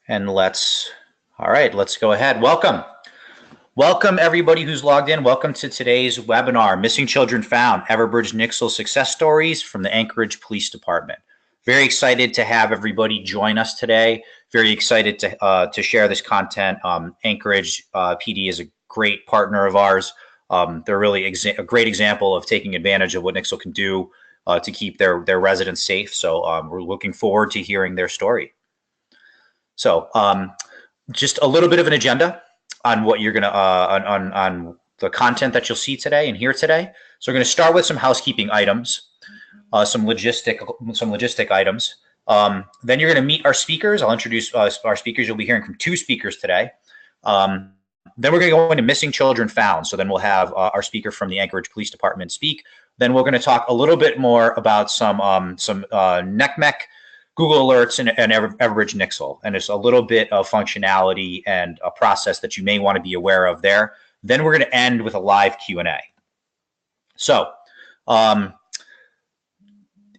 And all right, let's go ahead. Welcome. Welcome everybody who's logged in. Welcome to today's webinar, Missing Children Found, Everbridge Nixle Success Stories from the Anchorage Police Department. Very excited to have everybody join us today. Very excited to share this content. Anchorage PD is a great partner of ours. They're really a great example of taking advantage of what Nixle can do to keep their residents safe. So we're looking forward to hearing their story. So just a little bit of an agenda on what you're gonna on the content that you'll see today and hear today. So we're going to start with some housekeeping items, some logistic items. Then you're going to meet our speakers. I'll introduce our speakers. You'll be hearing from two speakers today. Then we're going to go into Missing Children Found. So then we'll have our speaker from the Anchorage Police Department speak. Then we're going to talk a little bit more about some NECMEC, Google Alerts, and Everbridge Nixle. And there's a little bit of functionality and a process that you may want to be aware of there. Then we're going to end with a live Q&A. So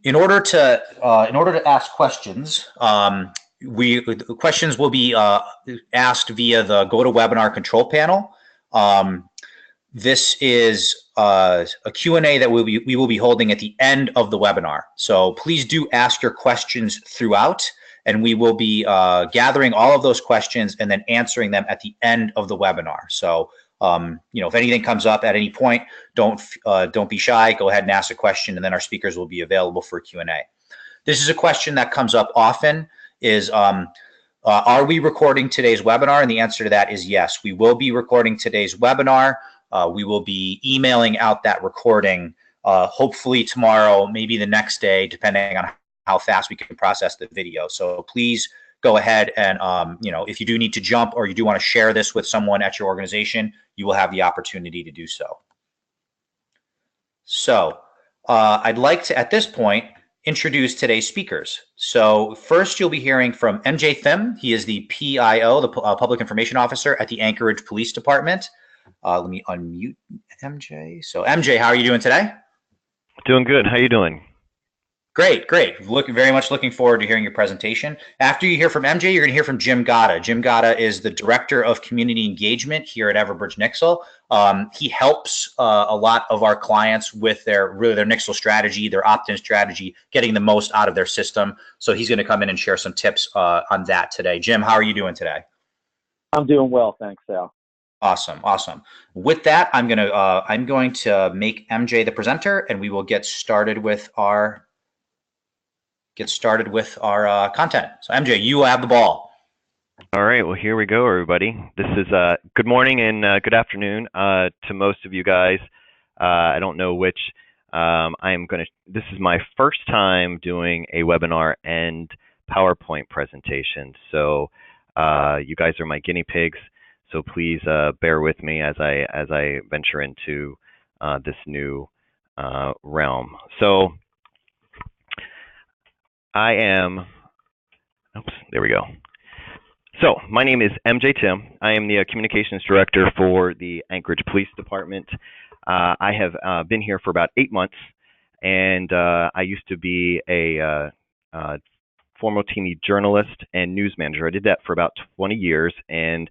in order to ask questions, the questions will be asked via the GoToWebinar control panel. This is a Q&A that we will be holding at the end of the webinar. So please do ask your questions throughout, and we will be gathering all of those questions and then answering them at the end of the webinar. So if anything comes up at any point, don't be shy. Go ahead and ask a question, and then our speakers will be available for Q&A. This is a question that comes up often: is are we recording today's webinar? And the answer to that is yes. We will be recording today's webinar. We will be emailing out that recording hopefully tomorrow, maybe the next day, depending on how fast we can process the video. So please go ahead and, if you do need to jump or you do want to share this with someone at your organization, you will have the opportunity to do so. So I'd like to, at this point, introduce today's speakers. So first, you'll be hearing from MJ Thim. He is the PIO, the Public Information Officer at the Anchorage Police Department. Let me unmute MJ. So MJ, how are you doing today? Doing good. How you doing? Great, great. Very much looking forward to hearing your presentation. After you hear from MJ, you're going to hear from Jim Gatta. Jim Gatta is the Director of Community Engagement here at Everbridge Nixle. He helps a lot of our clients with their Nixle strategy, their opt-in strategy, getting the most out of their system. So he's going to come in and share some tips on that today. Jim, how are you doing today? I'm doing well, thanks, Sal. Awesome, awesome. With that, I'm going to make MJ the presenter, and we will get started with our content. So MJ, you have the ball. All right, well, here we go, everybody. This is good morning and good afternoon to most of you guys. I don't know which. This is my first time doing a webinar and PowerPoint presentation. So you guys are my guinea pigs. So please bear with me as I venture into this new realm. So there we go. So my name is MJ Thim. I am the Communications Director for the Anchorage Police Department. I have been here for about 8 months, and I used to be a former TV journalist and news manager. I did that for about 20 years, and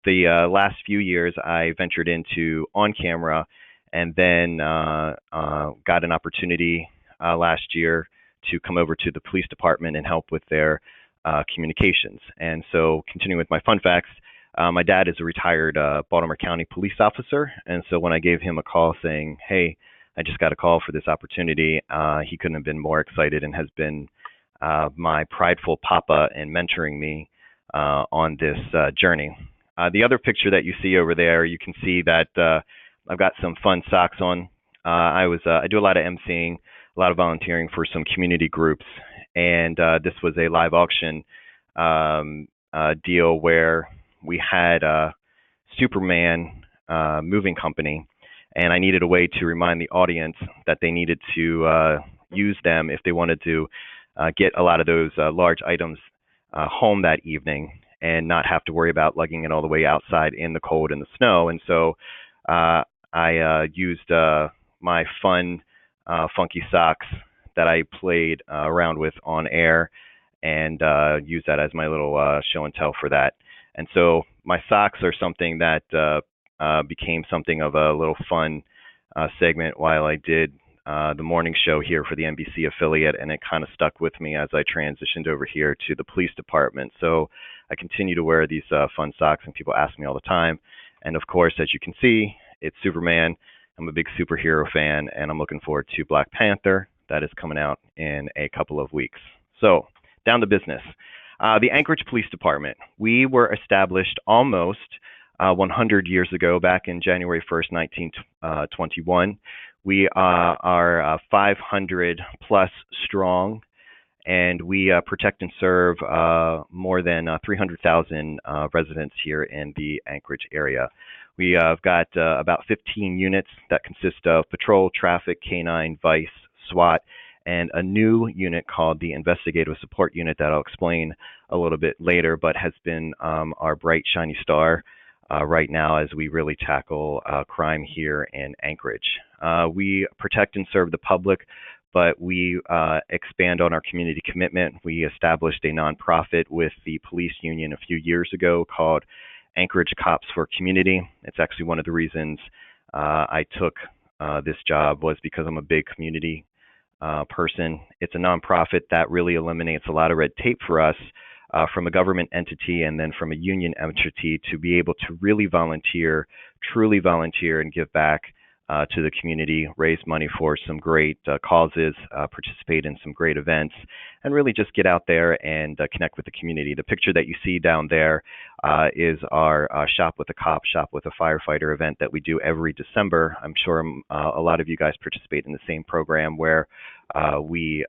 the last few years I ventured into on-camera, and then got an opportunity last year to come over to the police department and help with their communications. And so, continuing with my fun facts, my dad is a retired Baltimore County police officer, and so when I gave him a call saying, hey, I just got a call for this opportunity, he couldn't have been more excited and has been my prideful papa in mentoring me on this journey. The other picture that you see over there, you can see that I've got some fun socks on. I do a lot of emceeing, a lot of volunteering for some community groups, and this was a live auction deal where we had Superman moving company, and I needed a way to remind the audience that they needed to use them if they wanted to get a lot of those large items home that evening and not have to worry about lugging it all the way outside in the cold and the snow. And so I used my fun, funky socks that I played around with on air and use that as my little show and tell for that. And so my socks are something that became something of a little fun segment while I did the morning show here for the NBC affiliate, and it kind of stuck with me as I transitioned over here to the police department. So I continue to wear these fun socks, and people ask me all the time. And of course, as you can see, it's Superman. I'm a big superhero fan, and I'm looking forward to Black Panther. That is coming out in a couple of weeks. So down to business. The Anchorage Police Department. We were established almost 100 years ago, back in January 1st, 1921. We are 500 plus strong, and we protect and serve more than 300,000 residents here in the Anchorage area. We have got about 15 units that consist of patrol, traffic, canine, vice, SWAT, and a new unit called the Investigative Support Unit that I'll explain a little bit later, but has been our bright, shiny star right now as we really tackle crime here in Anchorage. We protect and serve the public, but we expand on our community commitment. We established a nonprofit with the police union a few years ago called Anchorage Cops for Community. It's actually one of the reasons I took this job, was because I'm a big community person. It's a nonprofit that really eliminates a lot of red tape for us from a government entity and then from a union entity to be able to really volunteer, truly volunteer, and give back to the community, raise money for some great causes, participate in some great events, and really just get out there and connect with the community. The picture that you see down there is our Shop with a Cop, Shop with a Firefighter event that we do every December. I'm sure a lot of you guys participate in the same program where we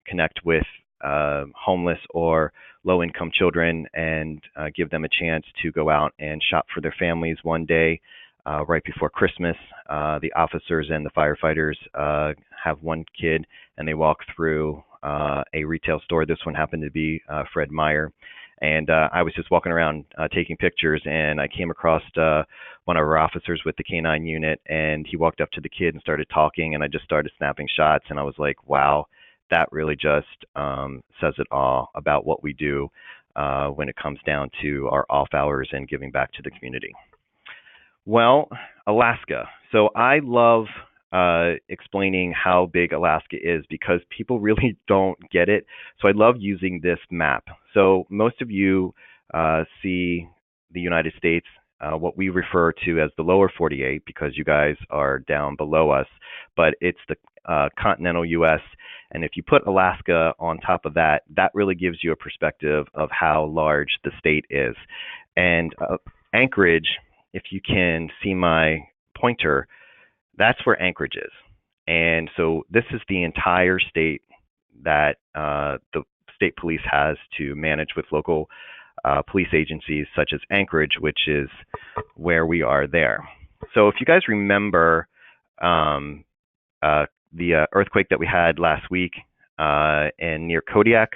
connect with homeless or low-income children and give them a chance to go out and shop for their families one day. Right before Christmas, the officers and the firefighters have one kid, and they walk through a retail store. This one happened to be Fred Meyer. And I was just walking around taking pictures, and I came across one of our officers with the K9 unit, and he walked up to the kid and started talking, and I just started snapping shots, and I was like, wow, that really just says it all about what we do when it comes down to our off hours and giving back to the community. Well, Alaska. So I love explaining how big Alaska is because people really don't get it. So I love using this map. So most of you see the United States, what we refer to as the lower 48 because you guys are down below us, but it's the continental U.S. And if you put Alaska on top of that, that really gives you a perspective of how large the state is. And Anchorage, if you can see my pointer, that's where Anchorage is. And so this is the entire state that the state police has to manage with local police agencies such as Anchorage, which is where we are there. So if you guys remember the earthquake that we had last week in near Kodiak,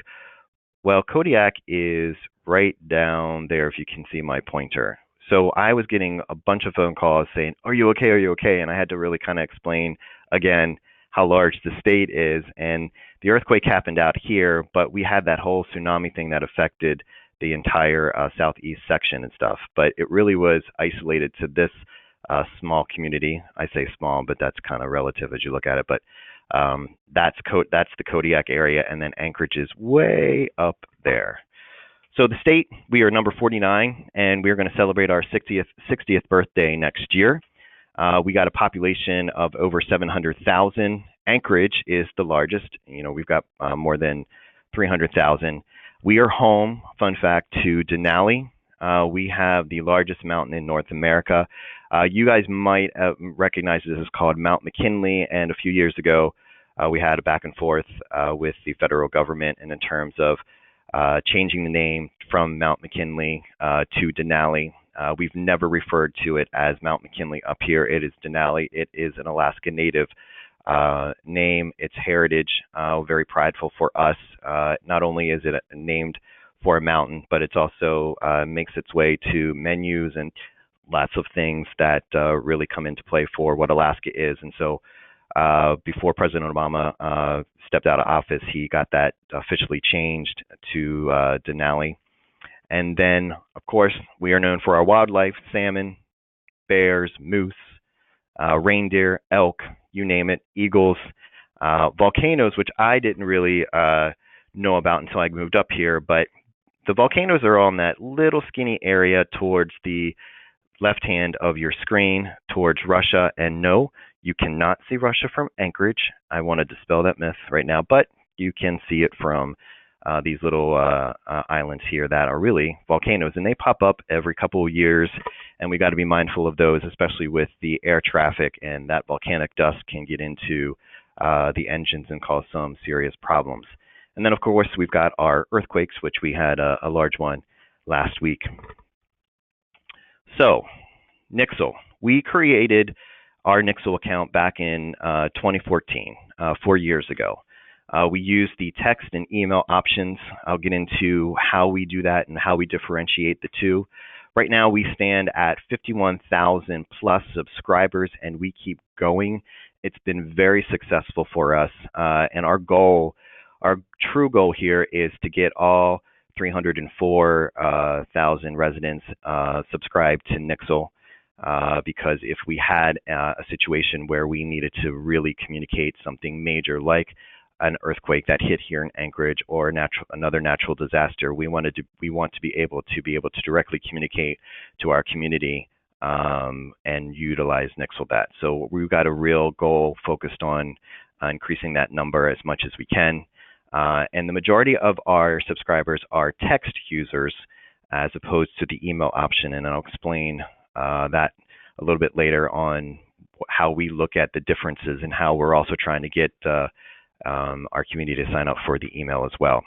well, Kodiak is right down there if you can see my pointer. So I was getting a bunch of phone calls saying, are you okay? Are you okay? And I had to really kind of explain again how large the state is. And the earthquake happened out here, but we had that whole tsunami thing that affected the entire southeast section and stuff. But it really was isolated to this small community. I say small, but that's kind of relative as you look at it. But that's the Kodiak area, and then Anchorage is way up there. So the state, we are number 49, and we're going to celebrate our 60th birthday next year. We got a population of over 700,000. Anchorage is the largest. You know, we've got more than 300,000. We are home, fun fact, to Denali. We have the largest mountain in North America. You guys might recognize this is called Mount McKinley, and a few years ago, we had a back and forth with the federal government and in terms of changing the name from Mount McKinley to Denali. We've never referred to it as Mount McKinley up here. It is Denali. It is an Alaska Native name. It's heritage, very prideful for us. Not only is it named for a mountain, but it's also makes its way to menus and lots of things that really come into play for what Alaska is. And so before President Obama stepped out of office, he got that officially changed to Denali. And then, of course, we are known for our wildlife: salmon, bears, moose, reindeer, elk, you name it, eagles, volcanoes, which I didn't really know about until I moved up here. But the volcanoes are all in that little skinny area towards the left hand of your screen, towards Russia. And no, you cannot see Russia from Anchorage. I want to dispel that myth right now, but you can see it from these little islands here that are really volcanoes, and they pop up every couple of years, and we got to be mindful of those, especially with the air traffic, and that volcanic dust can get into the engines and cause some serious problems. And then, of course, we've got our earthquakes, which we had a large one last week. So, Nixle. We created our Nixle account back in 2014, 4 years ago. We use the text and email options. I'll get into how we do that and how we differentiate the two. Right now, we stand at 51,000 plus subscribers, and we keep going. It's been very successful for us, and our true goal here is to get all 304,000 residents subscribed to Nixle. Because if we had a situation where we needed to really communicate something major, like an earthquake that hit here in Anchorage or another natural disaster, we want to be able to directly communicate to our community and utilize Nixle that. So we've got a real goal focused on increasing that number as much as we can. And the majority of our subscribers are text users as opposed to the email option, and I'll explain that a little bit later on, how we look at the differences and how we're also trying to get our community to sign up for the email as well.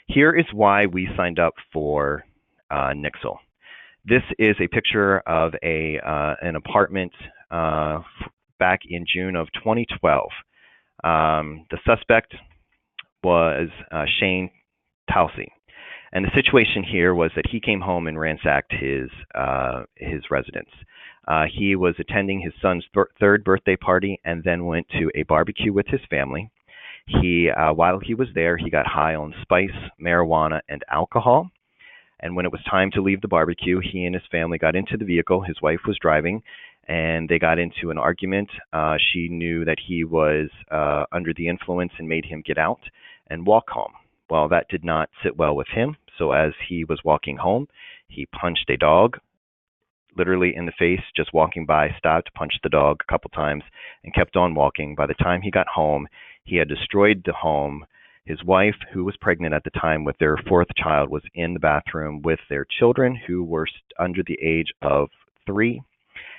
Here is why we signed up for Nixle. This is a picture of an apartment back in June of 2012. The suspect was Shane Towsey. And the situation here was that he came home and ransacked his residence. He was attending his son's third birthday party and then went to a barbecue with his family. While he was there, he got high on spice, marijuana, and alcohol. And when it was time to leave the barbecue, he and his family got into the vehicle. His wife was driving, and they got into an argument. She knew that he was under the influence and made him get out and walk home. Well, that did not sit well with him. So as he was walking home, he punched a dog, literally in the face, just walking by, stopped, punched the dog a couple times, and kept on walking. By the time he got home, he had destroyed the home. His wife, who was pregnant at the time with their fourth child, was in the bathroom with their children, who were under the age of 3,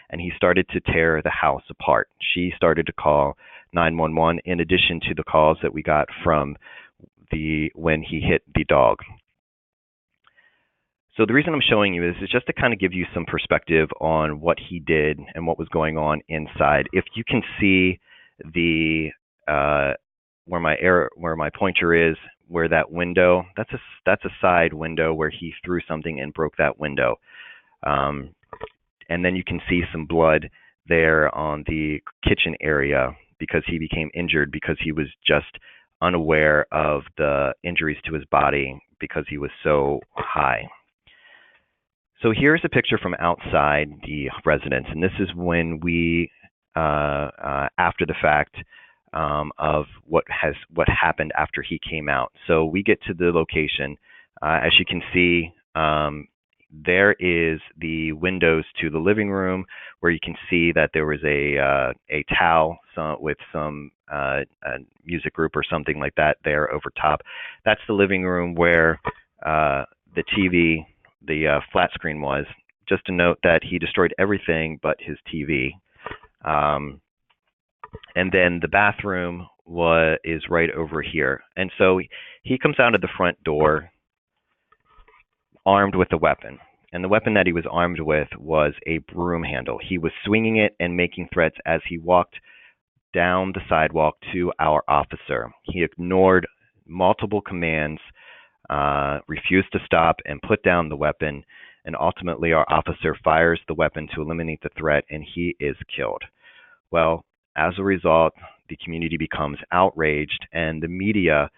and he started to tear the house apart. She started to call 911 in addition to the calls that we got from when he hit the dog. So the reason I'm showing you this is just to kind of give you some perspective on what he did and what was going on inside. If you can see the where my pointer is, where that window, that's a side window where he threw something and broke that window. And then you can see some blood there on the kitchen area because he became injured because he was just unaware of the injuries to his body because he was so high. So here's a picture from outside the residence, and this is when we, after the fact, of what happened after he came out. So we get to the location. As you can see, there is the windows to the living room, where you can see that there was a towel with some music group or something like that there over top. That's the living room where the TV, the flat screen was. Just to note that he destroyed everything but his TV. And then the bathroom is right over here. And so he comes out of the front door armed with a weapon. And the weapon that he was armed with was a broom handle. He was swinging it and making threats as he walked down the sidewalk to our officer. He ignored multiple commands, refused to stop and put down the weapon. And ultimately, our officer fires the weapon to eliminate the threat, and he is killed. Well, As a result, the community becomes outraged, and the media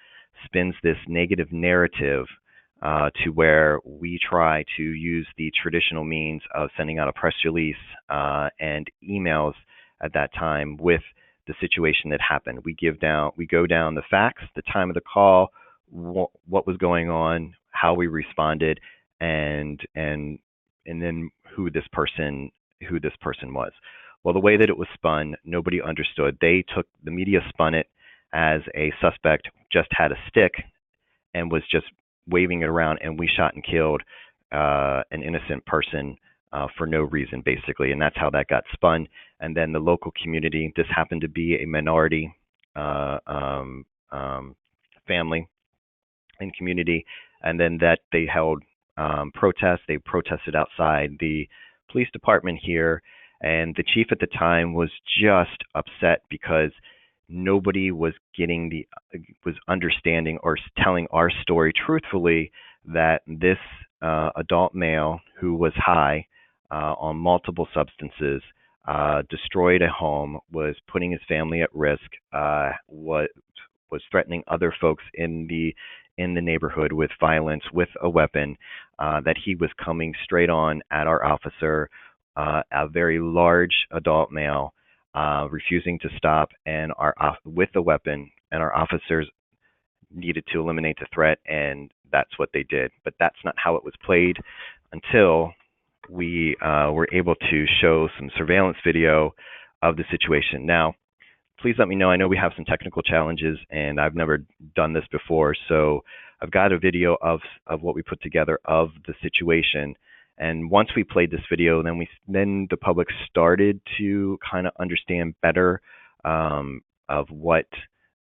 spins this negative narrative to where we try to use the traditional means of sending out a press release and emails at that time with the situation that happened. We go down the facts, the time of the call, what was going on, how we responded, and then who this person was. Well, the way that it was spun, nobody understood. The media spun it as a suspect just had a stick and was just waving it around, and we shot and killed an innocent person for no reason, basically. And that's how that got spun. And then the local community, this happened to be a minority family and community, and then that they held protests. They protested outside the police department here, and the chief at the time was just upset because nobody was understanding or telling our story truthfully, that this adult male who was high on multiple substances, destroyed a home, was putting his family at risk, was threatening other folks in the neighborhood with violence, with a weapon, that he was coming straight on at our officer, a very large adult male, refusing to stop, and with a weapon, and our officers needed to eliminate the threat, and that's what they did. But that's not how it was played until we were able to show some surveillance video of the situation. Now, please let me know. I know we have some technical challenges, and I've never done this before, so I've got a video of what we put together of the situation. And once we played this video, then the public started to kind of understand better of what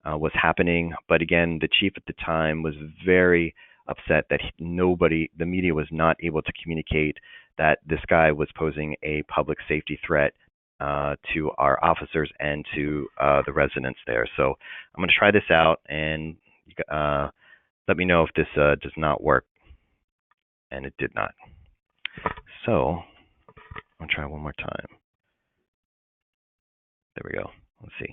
was happening. But again, the chief at the time was very upset that the media was not able to communicate that this guy was posing a public safety threat to our officers and to the residents there. So I'm going to try this out, and let me know if this does not work. And it did not. So I'll try one more time. There we go. Let's see.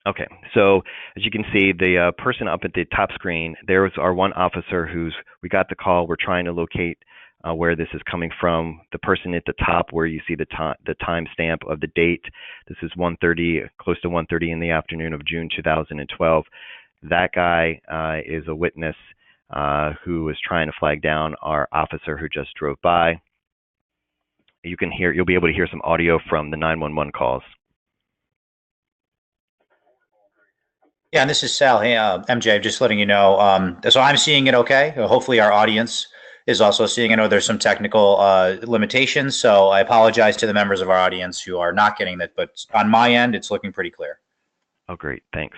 Okay, so as you can see, the person up at the top screen, there's our one officer we got the call. We're trying to locate where this is coming from. The person at the top, where you see the time stamp of the date, this is 1:30, close to 1:30 in the afternoon of June 2012. That guy is a witness who is trying to flag down our officer who just drove by. You'll be able to hear some audio from the 911 calls. Yeah, and this is Sal. Hey, MJ, just letting you know. So I'm seeing it okay. Hopefully our audience is also seeing. I know there's some technical limitations, so I apologize to the members of our audience who are not getting that. But on my end, it's looking pretty clear. Oh, great. Thanks.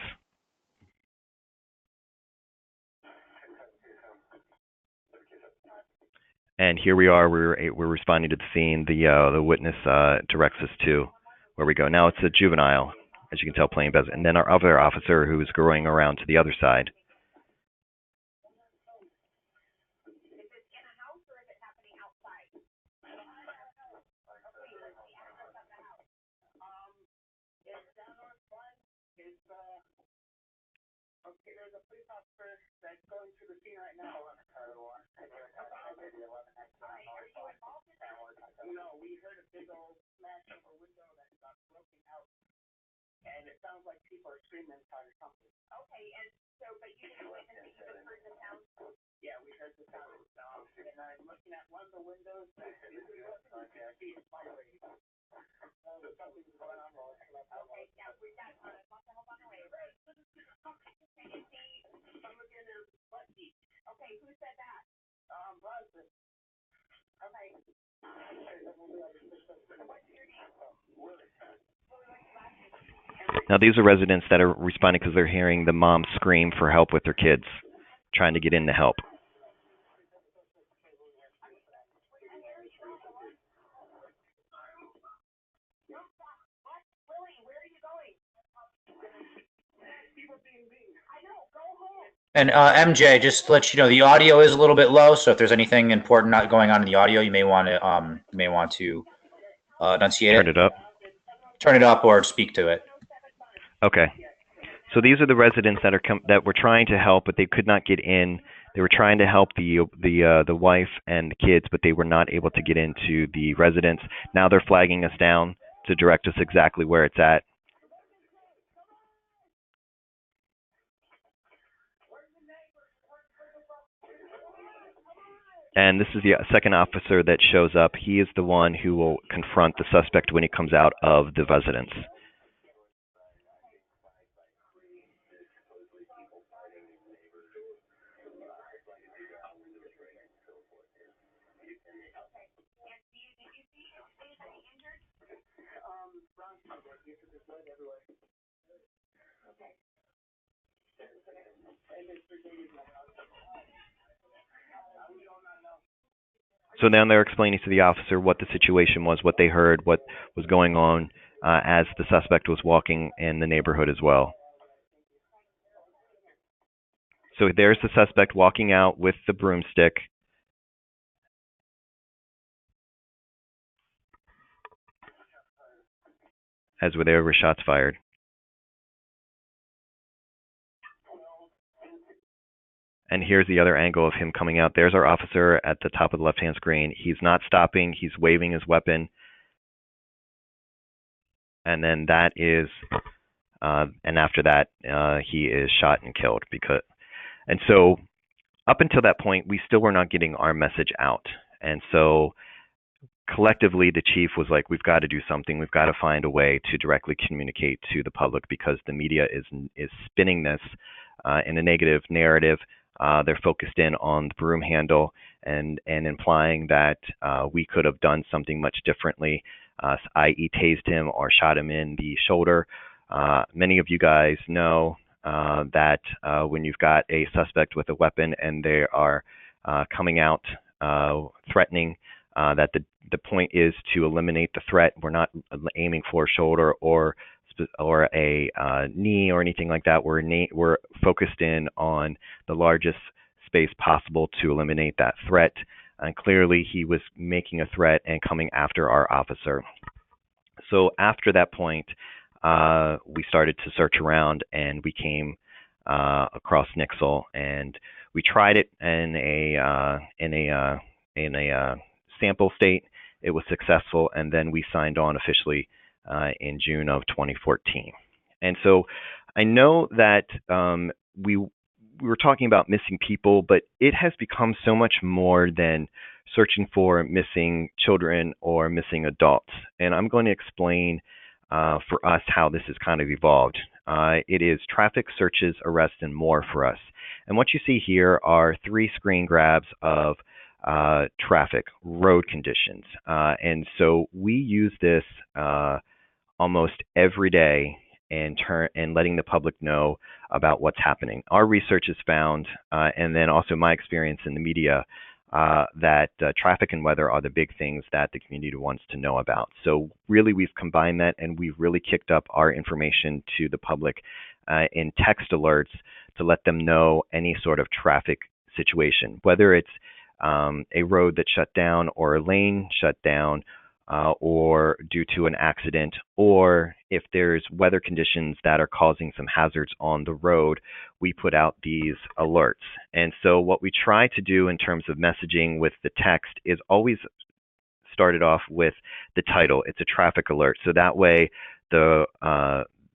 And here we are. We're responding to the scene. The witness directs us to where we go. Now it's a juvenile, as you can tell, playing basketball. And then our other officer who is going around to the other side. Okay, there's a police officer that's going to the scene right now. No, we heard a big old smash of a window that got broken out, and it sounds like people are screaming inside or something. Okay, and so, but you didn't witness that you just heard the sound? Yeah, we heard the sound, and I'm looking at one of the windows. See it's vibrating. Something's going on. Okay, yeah, we got help on the way. Can you see someone in their butt seat? Okay, who said that? Boston. Okay. What's your name? Now, these are residents that are responding because they're hearing the mom scream for help with their kids, trying to get in to help. And MJ, just to let you know, the audio is a little bit low. So if there's anything important not going on in the audio, you may want to enunciate it. Turn it up. turn it up or speak to it. Okay. So these are the residents that that were trying to help, but they could not get in. They were trying to help the wife and the kids, but they were not able to get into the residence. Now they're flagging us down to direct us exactly where it's at. And this is the second officer that shows up. He is the one who will confront the suspect when he comes out of the residence. So now they're explaining to the officer what the situation was, what they heard, what was going on as the suspect was walking in the neighborhood as well. So there's the suspect walking out with the broomstick. As there were shots fired. And here's the other angle of him coming out. There's our officer at the top of the left-hand screen. He's not stopping. He's waving his weapon. And then that is, and after that, he is shot and killed. And so up until that point, we still were not getting our message out. And so collectively, the chief was like, we've got to do something. We've got to find a way to directly communicate to the public because the media is spinning this in a negative narrative. They're focused in on the broom handle and implying that we could have done something much differently, i.e. tased him or shot him in the shoulder. Many of you guys know that when you've got a suspect with a weapon and they are coming out threatening, that the point is to eliminate the threat. We're not aiming for a shoulder or a knee or anything like that. We're focused in on the largest space possible to eliminate that threat. And clearly, he was making a threat and coming after our officer. So after that point, we started to search around, and we came across Nixle, and we tried it in a sample state. It was successful, and then we signed on officially in June of 2014. And so I know that we were talking about missing people, but it has become so much more than searching for missing children or missing adults. And I'm going to explain for us how this has kind of evolved. It is traffic, searches, arrests, and more for us. And what you see here are 3 screen grabs of traffic, road conditions. And so we use this almost every day and letting the public know about what's happening. Our research has found, and then also my experience in the media, that traffic and weather are the big things that the community wants to know about. So really we've combined that, and we've really kicked up our information to the public in text alerts to let them know any sort of traffic situation, whether it's a road that shut down or a lane shut down or due to an accident, or if there's weather conditions that are causing some hazards on the road, we put out these alerts. And so what we try to do in terms of messaging with the text is always started off with the title. It's a traffic alert. So that way the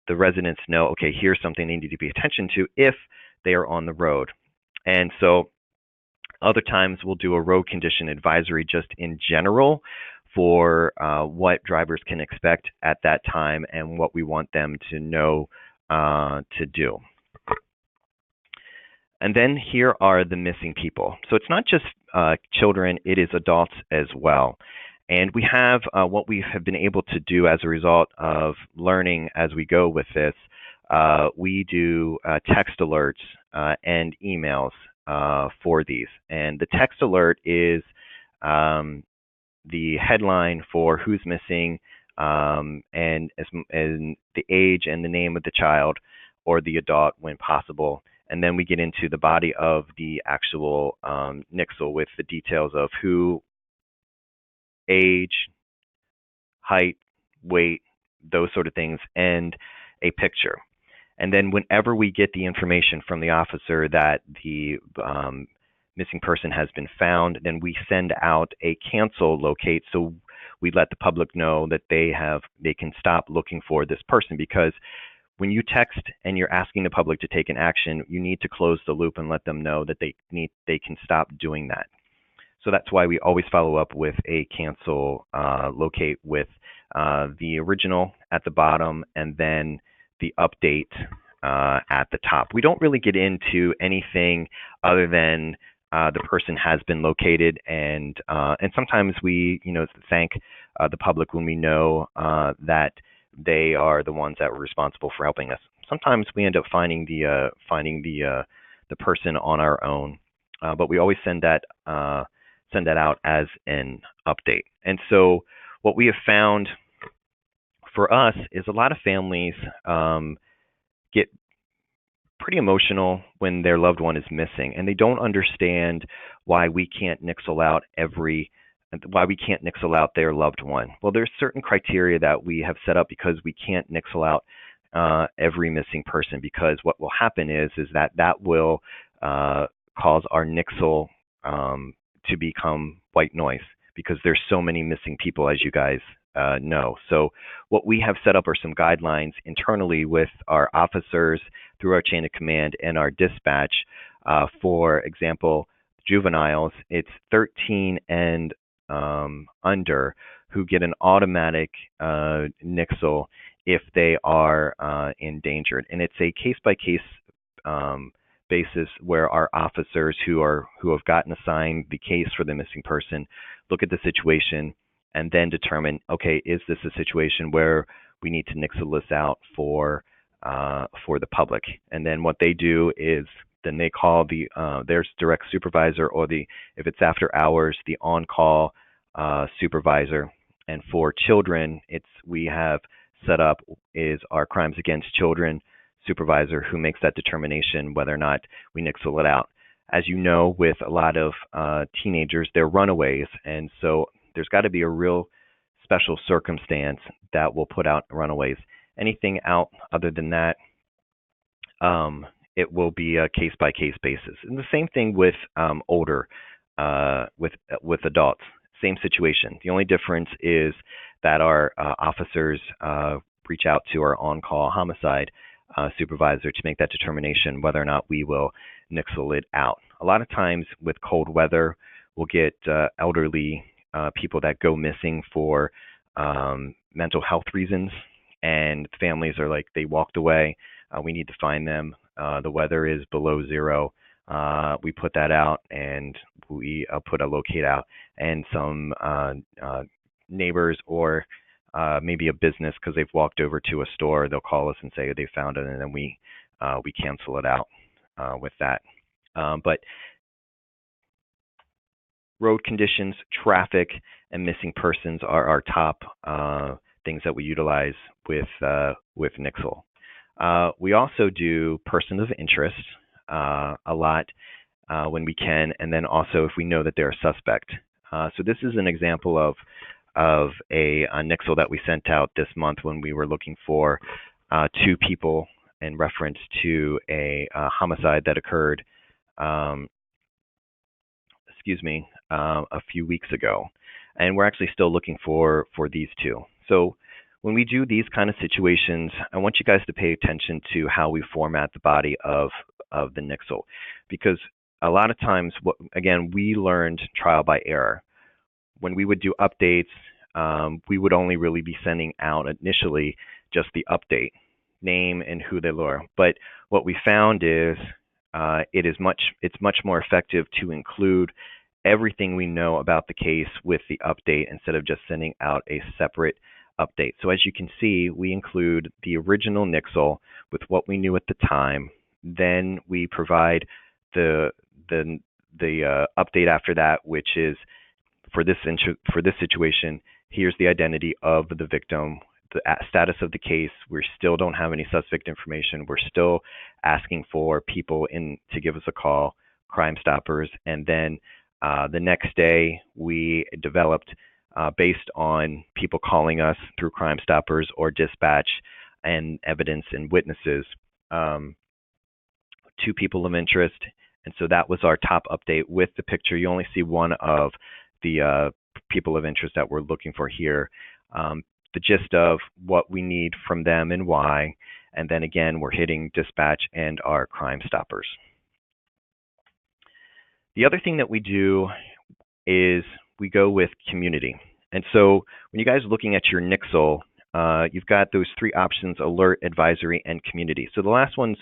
residents know, okay, here's something they need to pay attention to if they are on the road. And so other times we'll do a road condition advisory just in general for what drivers can expect at that time and what we want them to know to do. And then here are the missing people. So it's not just children, it is adults as well. And we have what we have been able to do as a result of learning as we go with this. We do text alerts and emails for these. And the text alert is the headline for who's missing and the age and the name of the child or the adult when possible. And then we get into the body of the actual Nixle with the details of who, age, height, weight, those sort of things, and a picture. And then whenever we get the information from the officer that the missing person has been found, then we send out a cancel locate. So we let the public know that they can stop looking for this person, because when you text and you're asking the public to take an action, you need to close the loop and let them know that they can stop doing that. So that's why we always follow up with a cancel locate with the original at the bottom and then the update at the top. We don't really get into anything other than the person has been located, and sometimes we thank the public when we know that they are the ones that were responsible for helping us. Sometimes we end up finding the person on our own, but we always send that out as an update. And so what we have found for us is a lot of families get pretty emotional when their loved one is missing, and they don't understand why we can't nixle out their loved one. Well, there's certain criteria that we have set up because we can't nixle out every missing person, because what will happen is that will cause our nixle to become white noise, because there's so many missing people, as you guys know. So what we have set up are some guidelines internally with our officers through our chain of command and our dispatch. For example, juveniles, it's 13 and under who get an automatic nixle if they are endangered. And it's a case-by-case basis where our officers who have gotten assigned the case for the missing person look at the situation and then determine, okay, is this a situation where we need to nixle this out for the public? And then what they do is then they call their direct supervisor, or if it's after hours, the on-call supervisor. And for children, we have set up is our crimes against children supervisor, who makes that determination whether or not we nixle it out. As you know, with a lot of teenagers, they're runaways, and so there's got to be a real special circumstance that will put out runaways. Anything out other than that, it will be a case-by-case basis. And the same thing with older, with adults. Same situation. The only difference is that our officers reach out to our on-call homicide supervisor to make that determination whether or not we will nixle it out. A lot of times with cold weather, we'll get elderly people that go missing for mental health reasons, and families are like, they walked away, we need to find them, the weather is below zero. We put that out, and we put a locate out, and some neighbors or maybe a business, because they've walked over to a store, they'll call us and say they found it, and then we cancel it out with that. But road conditions, traffic, and missing persons are our top things that we utilize with Nixle. We also do person of interest a lot when we can, and then also if we know that they're a suspect. So this is an example of a Nixle that we sent out this month when we were looking for 2 people in reference to a homicide that occurred a few weeks ago, and we're actually still looking for these 2. So when we do these kind of situations, I want you guys to pay attention to how we format the body of the Nixle, because a lot of times, again, we learned trial by error. When we would do updates, we would only really be sending out initially just the update, name and who they were. But what we found is it's much more effective to include everything we know about the case with the update instead of just sending out a separate update. So as you can see, we include the original Nixle with what we knew at the time. Then we provide the update after that, which is for this situation, here's the identity of the victim, the status of the case. We still don't have any suspect information. We're still asking for people to give us a call, Crime Stoppers. And then the next day, we developed based on people calling us through Crime Stoppers or dispatch and evidence and witnesses to people of interest. And so that was our top update with the picture. You only see one of the people of interest that we're looking for here. The gist of what we need from them and why. And then again, we're hitting dispatch and our Crime Stoppers. The other thing that we do is we go with community. And so when you guys are looking at your Nixle, you've got those three options: alert, advisory, and community. So the last ones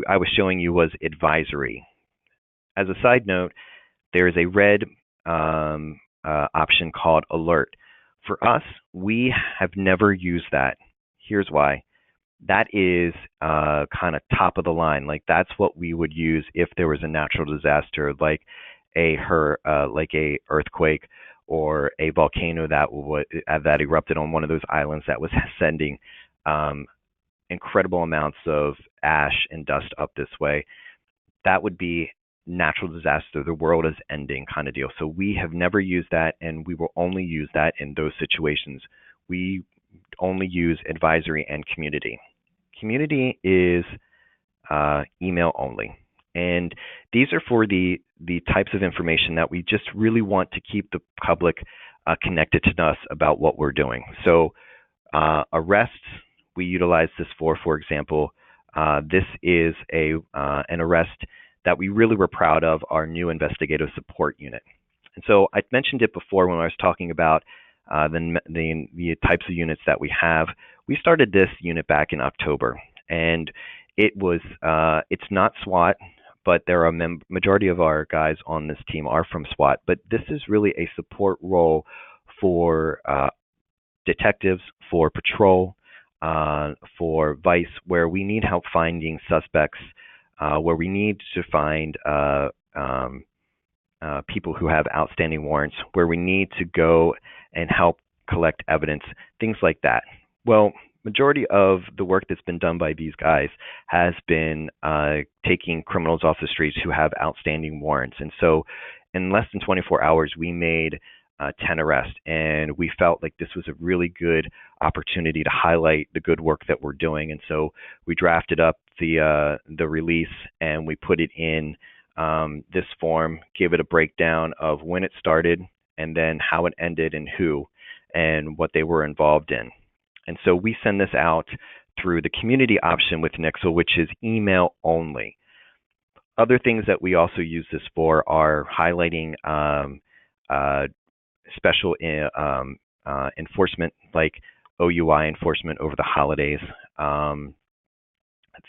I was showing you was advisory. As a side note, there is a red option called alert. For us, we have never used that. Here's why. That is kind of top of the line. Like, that's what we would use if there was a natural disaster, like a earthquake or a volcano that erupted on one of those islands that was sending incredible amounts of ash and dust up this way. That would be natural disaster, the world is ending kind of deal. So we have never used that, and we will only use that in those situations. We only use advisory and community. Community is email only. And these are for the types of information that we just really want to keep the public connected to us about what we're doing. So arrests, we utilize this for example, this is an arrest that we really were proud of, our new investigative support unit. And so I mentioned it before when I was talking about the types of units that we have. We started this unit back in October, and it's not SWAT, but there are majority of our guys on this team are from SWAT. But this is really a support role for detectives, for patrol, for vice, where we need help finding suspects, where we need to find people who have outstanding warrants, where we need to go and help collect evidence, things like that. Well, majority of the work that's been done by these guys has been taking criminals off the streets who have outstanding warrants. And so in less than 24 hours, we made 10 arrests, and we felt like this was a really good opportunity to highlight the good work that we're doing. And so we drafted up the release, and we put it in this form, gave it a breakdown of when it started, and then how it ended, and who, and what they were involved in. And so we send this out through the community option with Nixle, which is email only. Other things that we also use this for are highlighting special enforcement, like OUI enforcement over the holidays,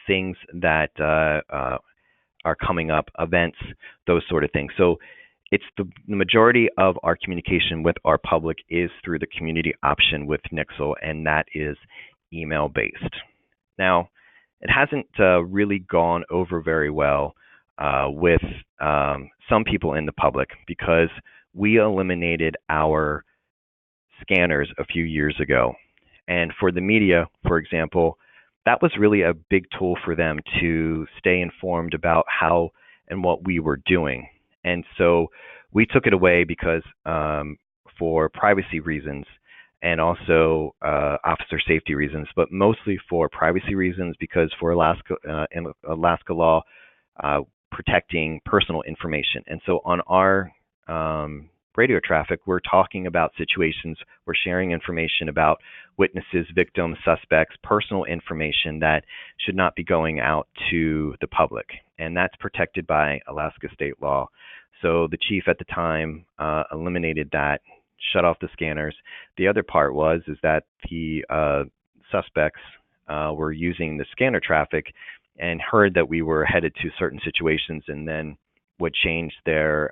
things that are coming up, events, those sort of things. So it's the majority of our communication with our public is through the community option with Nixle, and that is email based. Now, it hasn't really gone over very well with some people in the public, because we eliminated our scanners a few years ago. And for the media, for example, that was really a big tool for them to stay informed about how and what we were doing. And so we took it away because for privacy reasons, and also officer safety reasons, but mostly for privacy reasons, because for Alaska law, protecting personal information. And so on our radio traffic, we're talking about situations, we're sharing information about witnesses, victims, suspects, personal information that should not be going out to the public. And that's protected by Alaska state law. So the chief at the time eliminated that, shut off the scanners. The other part is that the suspects were using the scanner traffic and heard that we were headed to certain situations, and then would change their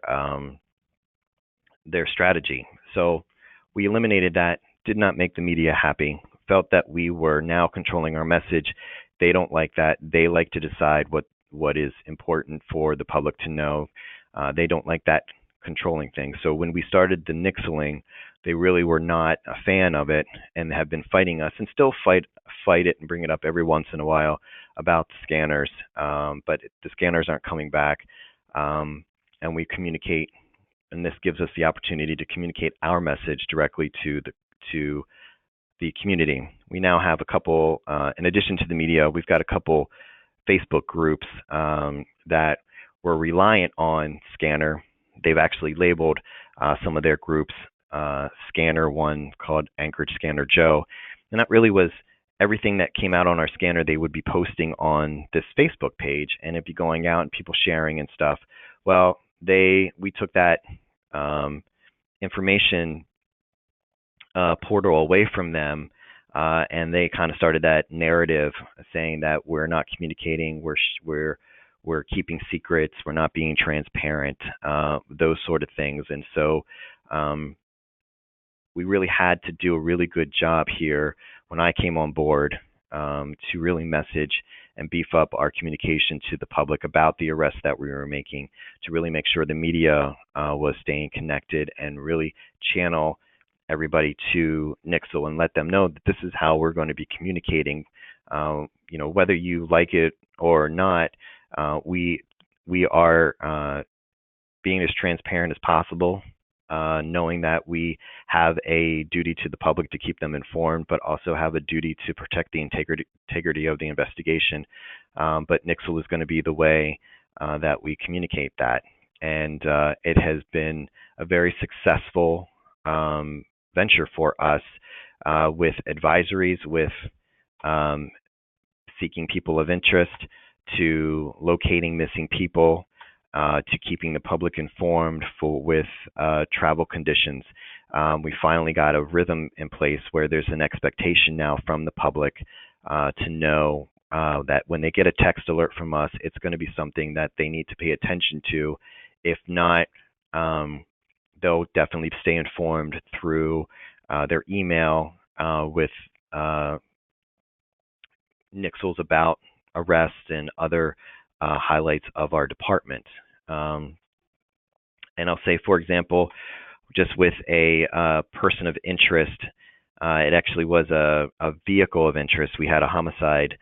strategy. So we eliminated that, did not make the media happy, felt that we were now controlling our message. They don't like that. They like to decide what is important for the public to know. They don't like that controlling thing. So when we started the Nixling, they really were not a fan of it, and have been fighting us, and still fight it and bring it up every once in a while about the scanners. But the scanners aren't coming back, and we communicate and this gives us the opportunity to communicate our message directly to the community. We now have a couple, in addition to the media, we've got a couple Facebook groups that were reliant on Scanner. They've actually labeled some of their groups Scanner, one called Anchorage Scanner Joe, and that really was everything that came out on our scanner. They would be posting on this Facebook page, and it'd be going out and people sharing and stuff. Well, we took that information portal away from them, and they kind of started that narrative saying that we're not communicating, we're keeping secrets, we're not being transparent, those sort of things. And so we really had to do a really good job here when I came on board to really message and beef up our communication to the public about the arrests that we were making, to really make sure the media was staying connected and really channel everybody to Nixle and let them know that this is how we're going to be communicating. Whether you like it or not, we are being as transparent as possible, knowing that we have a duty to the public to keep them informed, but also have a duty to protect the integrity of the investigation. But Nixle is going to be the way that we communicate that. And it has been a very successful venture for us with advisories, with seeking people of interest, to locating missing people, to keeping the public informed with travel conditions. We finally got a rhythm in place where there's an expectation now from the public to know that when they get a text alert from us, it's going to be something that they need to pay attention to. If not, they'll definitely stay informed through their email with Nixles about arrests and other highlights of our department. And I'll say, for example, just with a person of interest, it actually was a vehicle of interest. We had a homicide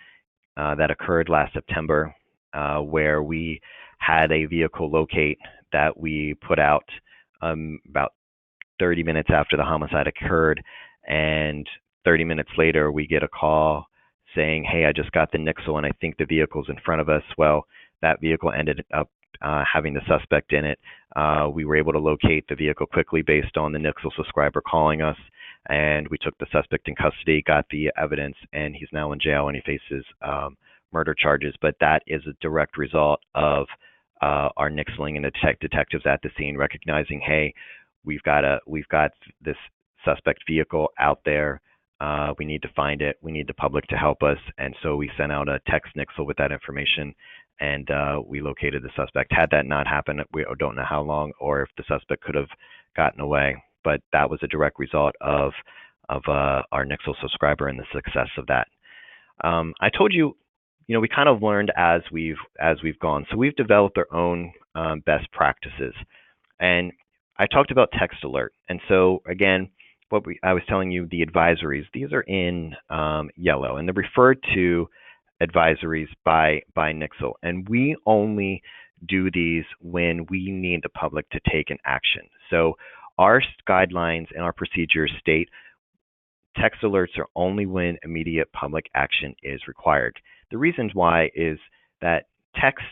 that occurred last September where we had a vehicle locate that we put out about 30 minutes after the homicide occurred, and 30 minutes later we get a call saying, hey, I just got the Nixle and I think the vehicle's in front of us. Well, that vehicle ended up having the suspect in it. We were able to locate the vehicle quickly based on the Nixle subscriber calling us, and we took the suspect in custody, got the evidence, and he's now in jail and he faces murder charges. But that is a direct result of our Nixling and the detectives at the scene recognizing, hey, we've got this suspect vehicle out there. We need to find it. We need the public to help us. And so we sent out a text Nixle with that information, and we located the suspect. Had that not happened, we don't know how long or if the suspect could have gotten away. But that was a direct result of our Nixle subscriber and the success of that. I told you, we kind of learned as we've gone. So we've developed our own best practices. And I talked about text alert. And so again, I was telling you, the advisories, these are in yellow, and they're referred to advisories by Nixle. And we only do these when we need the public to take an action. So our guidelines and our procedures state text alerts are only when immediate public action is required. The reasons why is that texts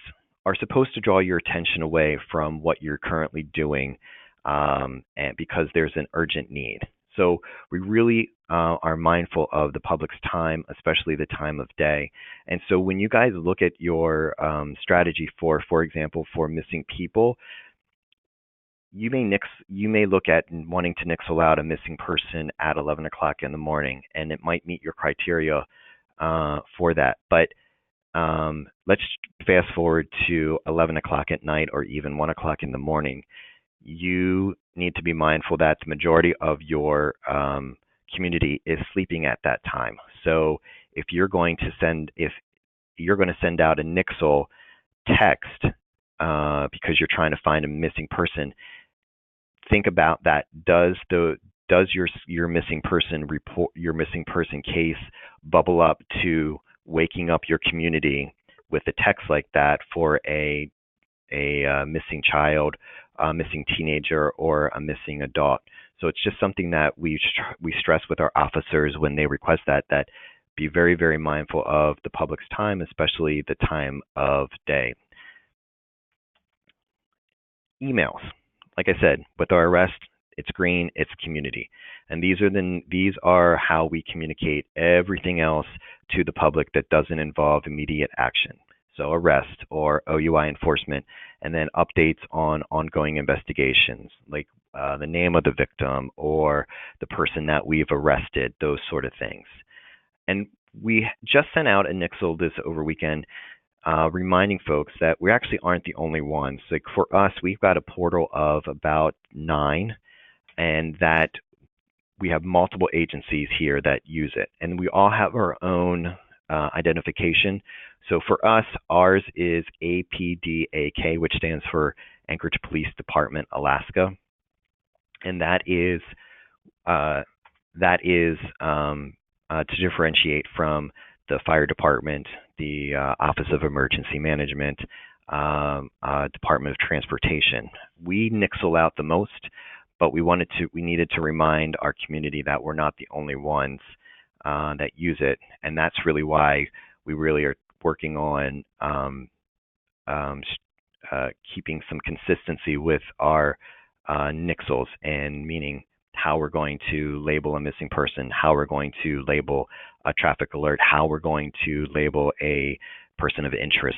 are supposed to draw your attention away from what you're currently doing, and because there's an urgent need. So we really are mindful of the public's time, especially the time of day. And so when you guys look at your strategy for example, for missing people, you may look at wanting to Nixle out a missing person at 11 o'clock in the morning, and it might meet your criteria for that. But let's fast forward to 11 o'clock at night or even 1 o'clock in the morning. You need to be mindful that the majority of your community is sleeping at that time. So if you're going to send out a Nixle text because you're trying to find a missing person, think about that. Does your missing person report, your missing person case, bubble up to waking up your community with a text like that for a a missing child, a missing teenager, or a missing adult. So it's just something that we stress with our officers when they request that be very, very mindful of the public's time, especially the time of day. Emails. Like I said, with our arrest, it's green, it's community. And these are how we communicate everything else to the public that doesn't involve immediate action. So arrest or OUI enforcement, and then updates on ongoing investigations, like the name of the victim or the person that we've arrested, those sort of things. And we just sent out a Nixle this over weekend, reminding folks that we actually aren't the only ones. Like for us, we've got a portal of about 9, and that we have multiple agencies here that use it, and we all have our own identification. So for us, ours is APDAK, which stands for Anchorage Police Department, Alaska, and that is to differentiate from the fire department, the Office of Emergency Management, Department of Transportation. We nixle out the most, but we needed to remind our community that we're not the only ones that use it, and that's really why we really are working on keeping some consistency with our nixles, and meaning how we're going to label a missing person, how we're going to label a traffic alert, how we're going to label a person of interest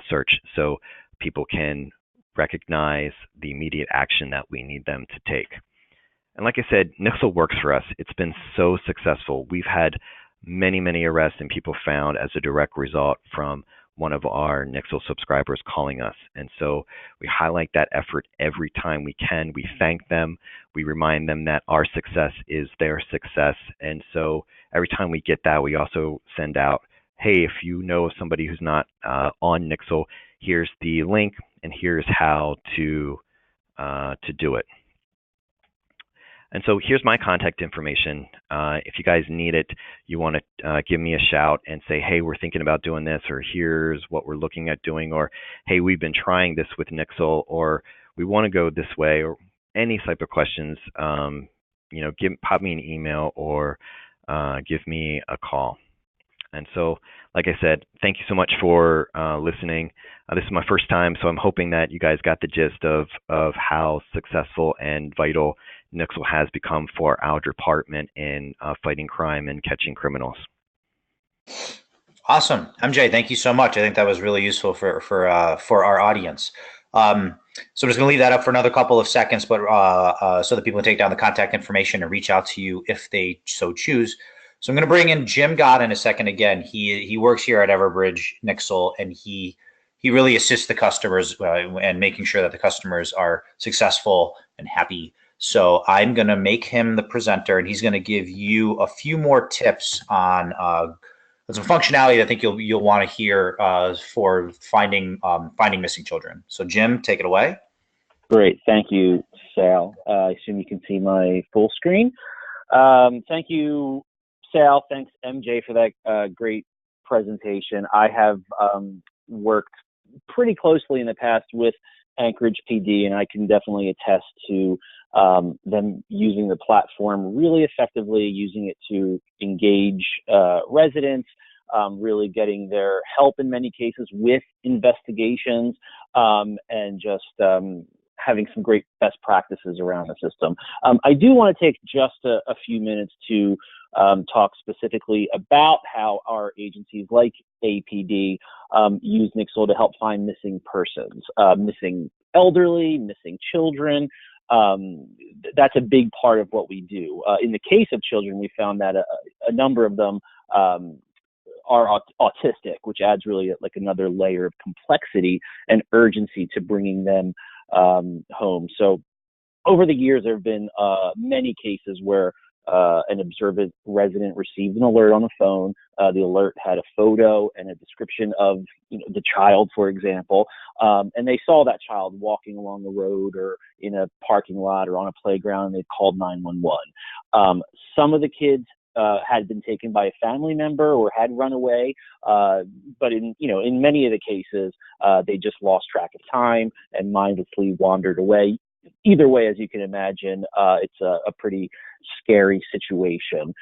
search, so people can recognize the immediate action that we need them to take. And like I said, Nixle works for us. It's been so successful. We've had many, many arrests and people found as a direct result from one of our Nixle subscribers calling us. And so we highlight that effort every time we can. We thank them. We remind them that our success is their success. And so every time we get that, we also send out, hey, if you know of somebody who's not on Nixle, here's the link and here's how to do it. And so here's my contact information. If you guys need it, you want to give me a shout and say, hey, we're thinking about doing this, or here's what we're looking at doing, or hey, we've been trying this with Nixle, or we want to go this way, or any type of questions, pop me an email or give me a call. And so, like I said, thank you so much for listening. This is my first time, so I'm hoping that you guys got the gist of how successful and vital Nixle has become for our department in fighting crime and catching criminals. Awesome, MJ. Thank you so much. I think that was really useful for our audience. So I'm just going to leave that up for another couple of seconds, but so that people can take down the contact information and reach out to you if they so choose. So I'm going to bring in Jim Gott in a second. Again, he works here at Everbridge Nixle, and he really assists the customers and making sure that the customers are successful and happy. So I'm going to make him the presenter, and he's going to give you a few more tips on some functionality I think you'll want to hear for finding missing children. So Jim, take it away. Great, thank you, Sal. I assume you can see my full screen. Thank you, Sal. Thanks, MJ, for that great presentation. I have worked pretty closely in the past with Anchorage PD, and I can definitely attest to them using the platform really effectively, using it to engage residents, really getting their help in many cases with investigations, and just having some great best practices around the system. I do want to take just a few minutes to talk specifically about how our agencies like APD use Nixle to help find missing persons, missing elderly, missing children. That's a big part of what we do. In the case of children, we found that a number of them are autistic, which adds really like another layer of complexity and urgency to bringing them home. So over the years, there have been many cases where an observant resident received an alert on the phone. The alert had a photo and a description of the child, for example, and they saw that child walking along the road or in a parking lot or on a playground, and they called 911. Some of the kids had been taken by a family member or had run away. But in many of the cases, they just lost track of time and mindlessly wandered away. Either way, as you can imagine, it's a pretty scary situation.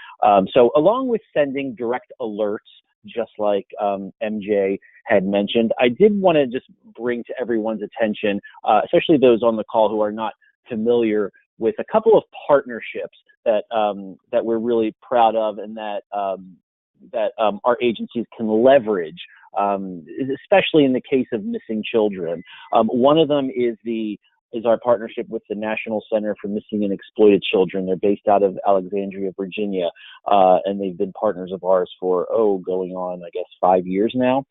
So along with sending direct alerts, just like MJ had mentioned, I did want to just bring to everyone's attention, especially those on the call who are not familiar with, a couple of partnerships that we're really proud of, and that our agencies can leverage, especially in the case of missing children. One of them is our partnership with the National Center for Missing and Exploited Children. They're based out of Alexandria, Virginia, and they've been partners of ours for, going on, I guess, 5 years now.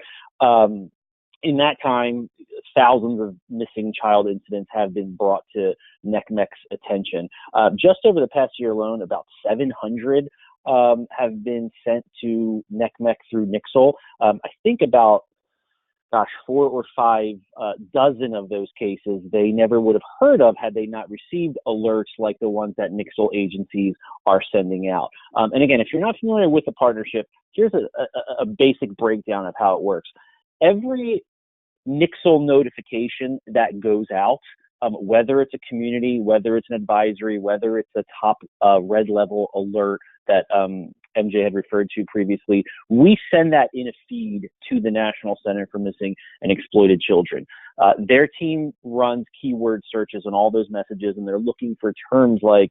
In that time, thousands of missing child incidents have been brought to NCMEC's attention. Just over the past year alone, about 700 have been sent to NCMEC through Nixle. I think about 4 or 5 dozen of those cases they never would have heard of had they not received alerts like the ones that Nixle agencies are sending out. And again, if you're not familiar with the partnership, here's a basic breakdown of how it works. Every Nixle notification that goes out, whether it's a community, whether it's an advisory, whether it's a top red level alert that MJ had referred to previously, we send that in a feed to the National Center for Missing and Exploited Children. Their team runs keyword searches on all those messages, and they're looking for terms like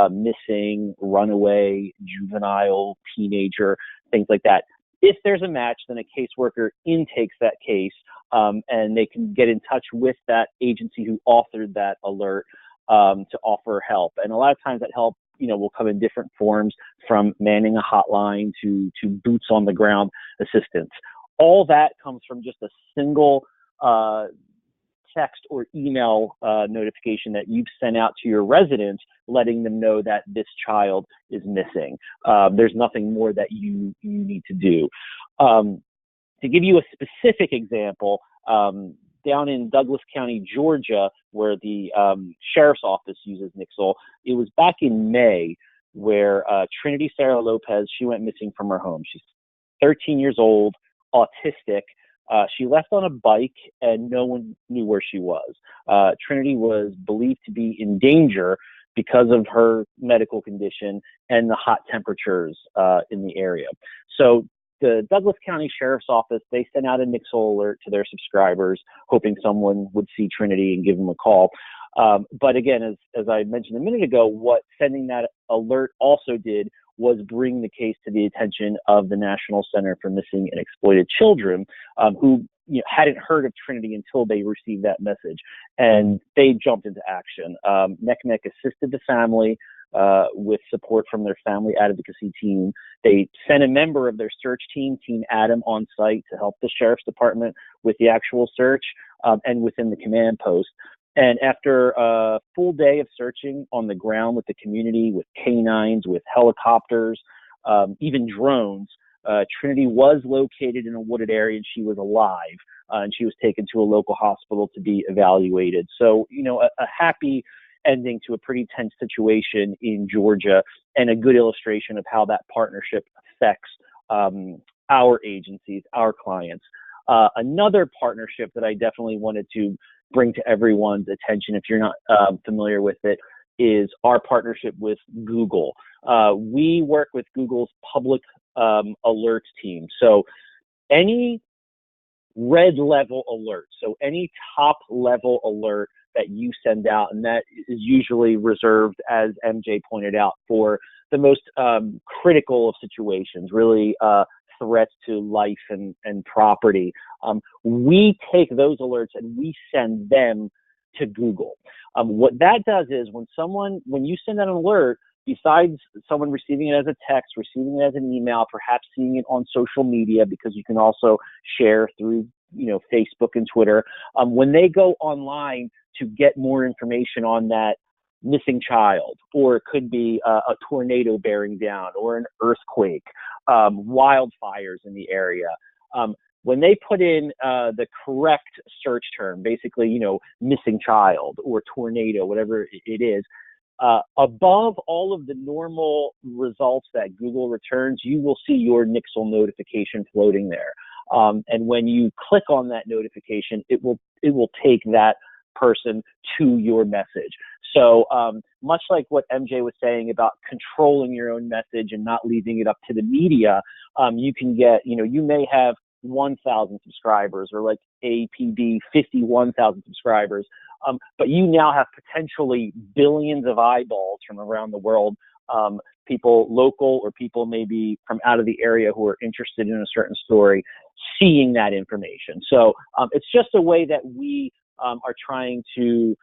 missing, runaway, juvenile, teenager, things like that. If there's a match, then a caseworker intakes that case, and they can get in touch with that agency who authored that alert to offer help. And a lot of times that help will come in different forms, from manning a hotline to boots on the ground assistance. All that comes from just a single text or email notification that you've sent out to your residents, letting them know that this child is missing. There's nothing more that you need to do. To give you a specific example, down in Douglas County, Georgia, where the sheriff's office uses Nixle, it was back in May where Trinity Sarah Lopez, she went missing from her home. She's 13 years old, autistic. She left on a bike and no one knew where she was. Trinity was believed to be in danger because of her medical condition and the hot temperatures in the area. So the Douglas County Sheriff's Office, they sent out a Nixle alert to their subscribers, hoping someone would see Trinity and give them a call. But again, as I mentioned a minute ago, what sending that alert also did was bring the case to the attention of the National Center for Missing and Exploited Children, who hadn't heard of Trinity until they received that message, and they jumped into action. NCMEC assisted the family with support from their family advocacy team. They sent a member of their search team, Team Adam, on site to help the sheriff's department with the actual search and within the command post. And after a full day of searching on the ground with the community, with canines, with helicopters, even drones, Trinity was located in a wooded area and she was alive, and she was taken to a local hospital to be evaluated. So, a happy ending to a pretty tense situation in Georgia, and a good illustration of how that partnership affects our agencies, our clients. Another partnership that I definitely wanted to bring to everyone's attention, if you're not familiar with it, is our partnership with Google. We work with Google's public alerts team. So any red level alert, so any top level alert that you send out, and that is usually reserved, as MJ pointed out, for the most critical of situations, really threats to life and property. We take those alerts and we send them to Google. What that does is when you send an alert, besides someone receiving it as a text, receiving it as an email, perhaps seeing it on social media, because you can also share through Facebook and Twitter, when they go online to get more information on that missing child, or it could be a tornado bearing down, or an earthquake, wildfires in the area. When they put in the correct search term, basically, missing child or tornado, whatever it is, Above all of the normal results that Google returns, you will see your Nixle notification floating there. And when you click on that notification, it will take that person to your message. So much like what MJ was saying about controlling your own message and not leaving it up to the media, you can get, you may have 1,000 subscribers or like APD 51,000 subscribers, but you now have potentially billions of eyeballs from around the world, people local or people maybe from out of the area who are interested in a certain story, seeing that information. So it's just a way that we are trying to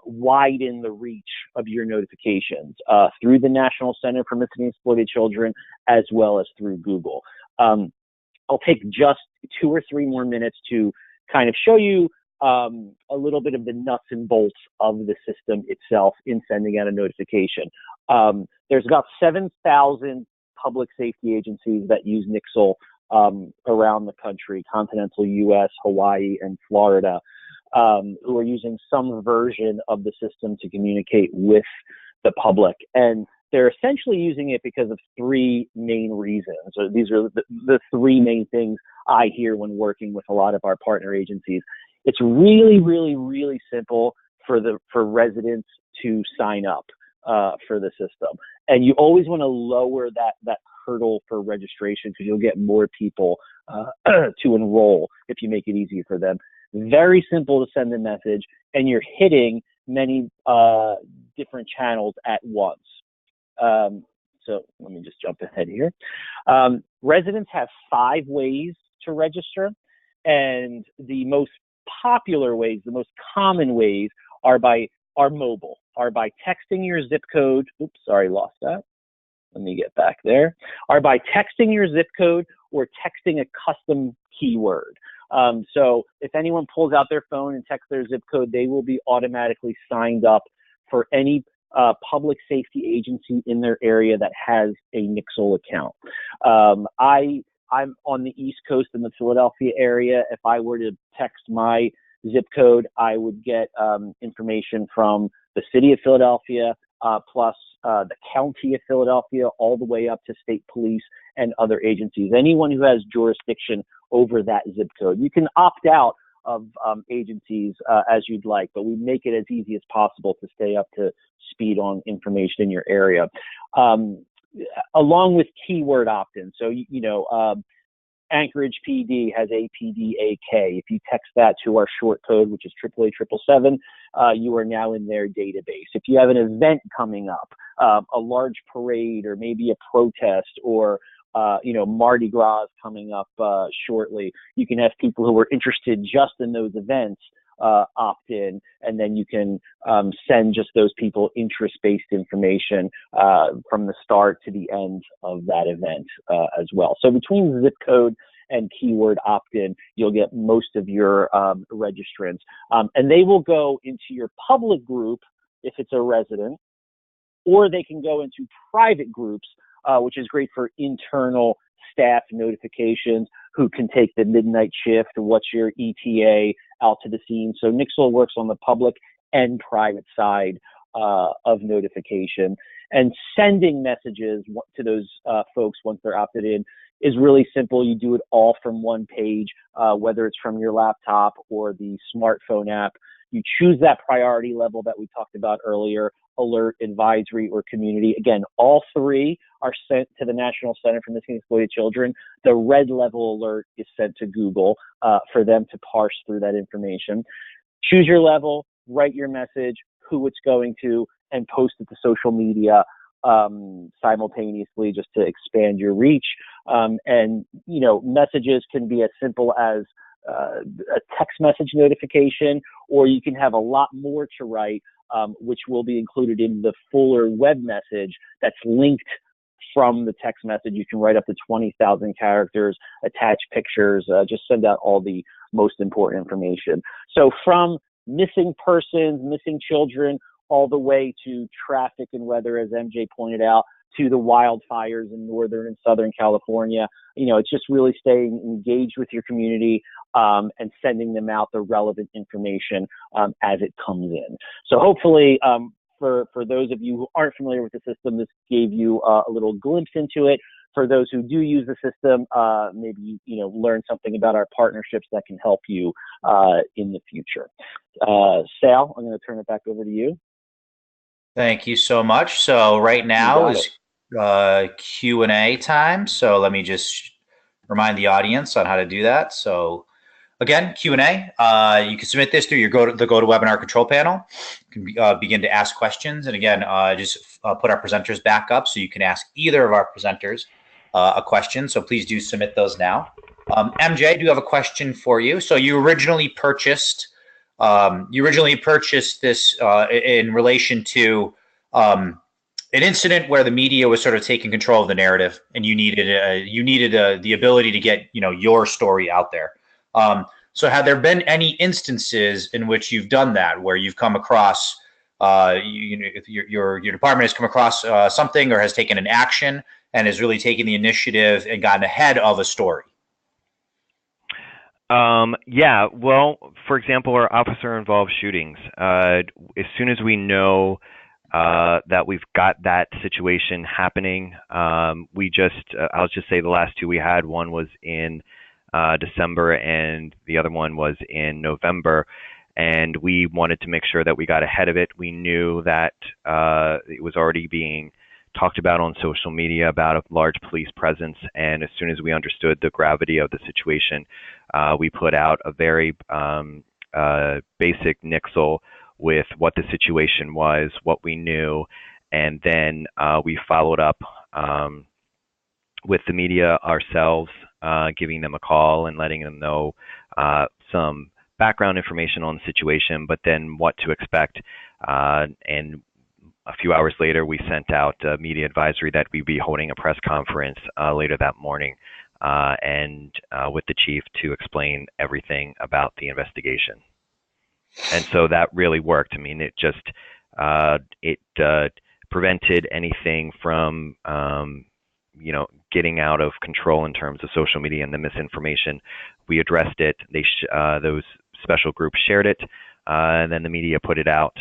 widen the reach of your notifications through the National Center for Missing and Exploited Children, as well as through Google. I'll take just 2 or 3 more minutes to kind of show you a little bit of the nuts and bolts of the system itself in sending out a notification. There's about 7,000 public safety agencies that use Nixle around the country, continental US, Hawaii, and Florida, who are using some version of the system to communicate with the public. And they're essentially using it because of 3 main reasons. So these are the 3 main things I hear when working with a lot of our partner agencies. It's really, really, really simple for residents to sign up for the system. And you always want to lower that hurdle for registration because you'll get more people to enroll if you make it easy for them. Very simple to send a message, and you're hitting many different channels at once. So let me just jump ahead here. Residents have 5 ways to register, and the most popular ways, the most common ways are mobile, are by texting your zip code. Oops, sorry, lost that. Let me get back there. Are by texting your zip code or texting a custom keyword. So if anyone pulls out their phone and texts their zip code, they will be automatically signed up for any public safety agency in their area that has a Nixle account. I'm on the East Coast in the Philadelphia area. If I were to text my zip code, I would get information from the city of Philadelphia, plus the county of Philadelphia, all the way up to state police and other agencies. Anyone who has jurisdiction over that zip code. You can opt out of agencies as you'd like, but we make it as easy as possible to stay up to speed on information in your area. Along with keyword opt-in. So, Anchorage PD has APDAK. If you text that to our short code, which is 888-777, you are now in their database. If you have an event coming up, a large parade or maybe a protest or Mardi Gras coming up shortly, you can have people who are interested just in those events opt in, and then you can send just those people interest-based information from the start to the end of that event as well. So between zip code and keyword opt-in, you'll get most of your registrants, and they will go into your public group if it's a resident, or they can go into private groups, which is great for internal staff notifications, who can take the midnight shift, what's your ETA, out to the scene. So Nixle works on the public and private side of notification. And sending messages to those folks once they're opted in is really simple. You do it all from one page, whether it's from your laptop or the smartphone app. You choose that priority level that we talked about earlier: alert, advisory, or community. Again, all 3 are sent to the National Center for Missing and Exploited Children. The red level alert is sent to Google for them to parse through that information. Choose your level, write your message, who it's going to, and post it to social media simultaneously, just to expand your reach. And messages can be as simple as a text message notification, or you can have a lot more to write, which will be included in the fuller web message that's linked from the text message. You can write up to 20,000 characters, attach pictures, just send out all the most important information. So from missing persons, missing children, all the way to traffic and weather, as MJ pointed out, to the wildfires in Northern and Southern California. It's just really staying engaged with your community and sending them out the relevant information as it comes in. So hopefully for those of you who aren't familiar with the system, this gave you a little glimpse into it. For those who do use the system, maybe learn something about our partnerships that can help you in the future. Sal, I'm going to turn it back over to you. Thank you so much. So right now is Q&A time. So let me just remind the audience on how to do that. So again, Q&A. You can submit this through your GoToWebinar control panel. You can begin to ask questions. And again, just put our presenters back up so you can ask either of our presenters a question. So please do submit those now. MJ, I do have a question for you. So you originally purchased this in relation to an incident where the media was sort of taking control of the narrative, and you needed the ability to get your story out there. So have there been any instances in which you've done that, where you've come across, if your department has come across something or has taken an action and has really taken the initiative and gotten ahead of a story? Yeah, well, for example, our officer-involved shootings. As soon as we know that we've got that situation happening, I'll just say the last two we had, one was in December and the other one was in November, and we wanted to make sure that we got ahead of it. We knew that it was already being talked about on social media about a large police presence, and as soon as we understood the gravity of the situation, we put out a very basic Nixle with what the situation was, what we knew, and then we followed up with the media ourselves, giving them a call and letting them know some background information on the situation, but then what to expect. And a few hours later, we sent out a media advisory that we'd be holding a press conference later that morning, and with the chief to explain everything about the investigation. And so that really worked. I mean, it just prevented anything from getting out of control in terms of social media and the misinformation. We addressed it. Those special groups shared it, and then the media put it out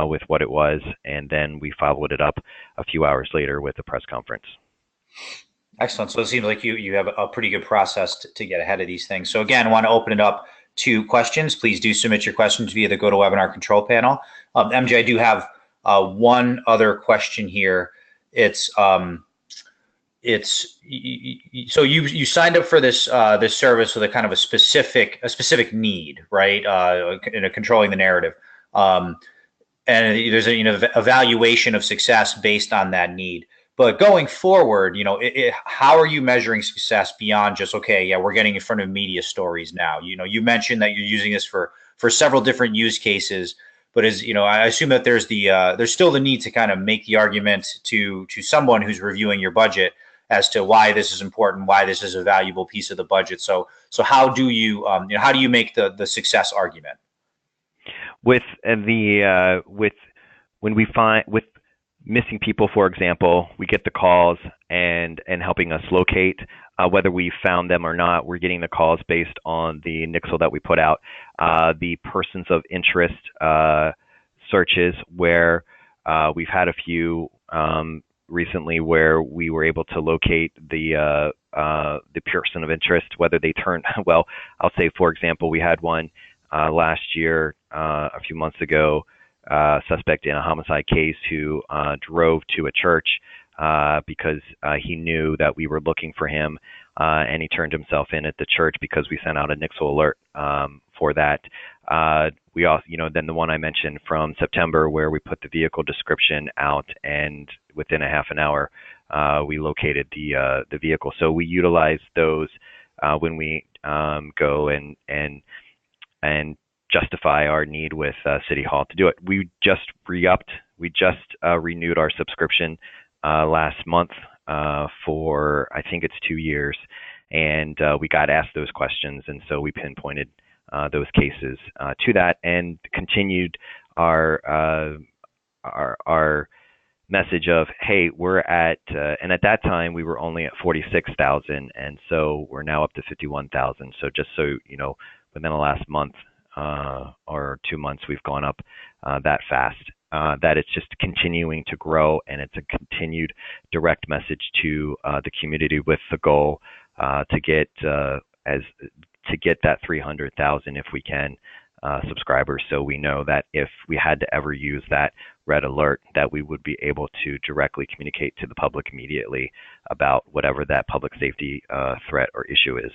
with what it was, and then we followed it up a few hours later with a press conference. Excellent. So it seems like you have a pretty good process to get ahead of these things. So again, I want to open it up to questions. Please do submit your questions via the GoToWebinar control panel. MJ, I do have one other question here. So you signed up for this service with a kind of a specific need, right? In controlling the narrative. And there's a evaluation of success based on that need. But going forward, how are you measuring success beyond just, okay, yeah, we're getting in front of media stories now? You mentioned that you're using this for several different use cases, but I assume that there's still the need to kind of make the argument to someone who's reviewing your budget as to why this is important, why this is a valuable piece of the budget. So how do you make the success argument? With missing people, for example, we get the calls and helping us locate whether we found them or not. We're getting the calls based on the Nixle that we put out. The persons of interest searches, where we've had a few recently where we were able to locate the person of interest, whether they turned well. I'll say, for example, we had one last year, a few months ago, suspect in a homicide case who drove to a church because he knew that we were looking for him, and he turned himself in at the church because we sent out a Nixle alert for that. We also, then the one I mentioned from September, where we put the vehicle description out, and within a half an hour, we located the vehicle. So we utilize those when we go and justify our need with City Hall to do it. We just renewed our subscription last month for, I think it's 2 years, and we got asked those questions, and so we pinpointed those cases to that and continued our message of, hey, we're at, and at that time we were only at 46,000, and so we're now up to 51,000. So just so you know, within the last month or 2 months, we've gone up that fast. that it's just continuing to grow, and it's a continued direct message to the community with the goal to get that 300,000 if we can subscribers. So we know that if we had to ever use that red alert, that we would be able to directly communicate to the public immediately about whatever that public safety threat or issue is.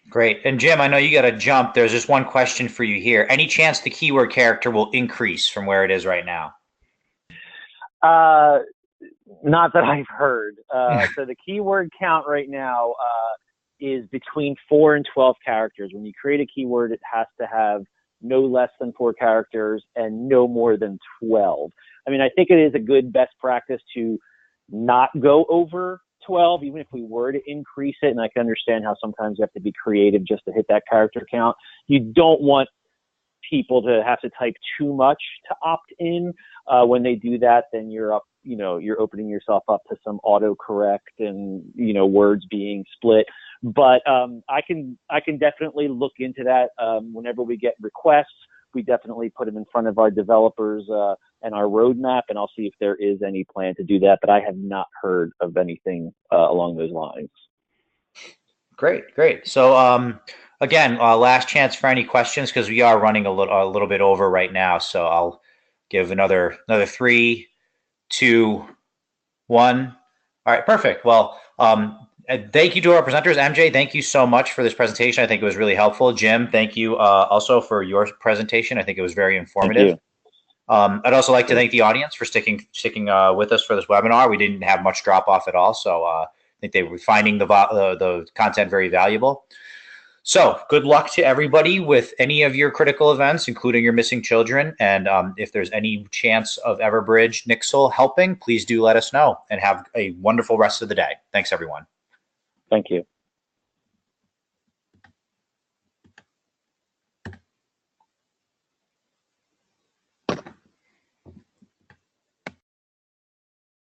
Great. And Jim, I know you got to jump. There's just one question for you here. Any chance the keyword character will increase from where it is right now? Not that I've heard. So the keyword count right now is between 4 and 12 characters. When you create a keyword, it has to have no less than 4 characters and no more than 12. I mean, I think it is a good best practice to not go over 12, even if we were to increase it. And I can understand how sometimes you have to be creative just to hit that character count. You don't want people to have to type too much to opt in. When they do that, then you're opening yourself up to some autocorrect and, words being split. But I can definitely look into that. Whenever we get requests, we definitely put them in front of our developers and our roadmap, and I'll see if there is any plan to do that. But I have not heard of anything along those lines. Great. So again, last chance for any questions, because we are running a little bit over right now. So I'll give another 3, 2, 1. All right, perfect. Well, thank you to our presenters. MJ, thank you so much for this presentation. I think it was really helpful. Jim, thank you also for your presentation. I think it was very informative. I'd also like to thank the audience for sticking with us for this webinar. We didn't have much drop off at all, so I think they were finding the content very valuable. So good luck to everybody with any of your critical events, including your missing children. And if there's any chance of Everbridge Nixle helping, please do let us know, and have a wonderful rest of the day. Thanks, everyone. Thank you.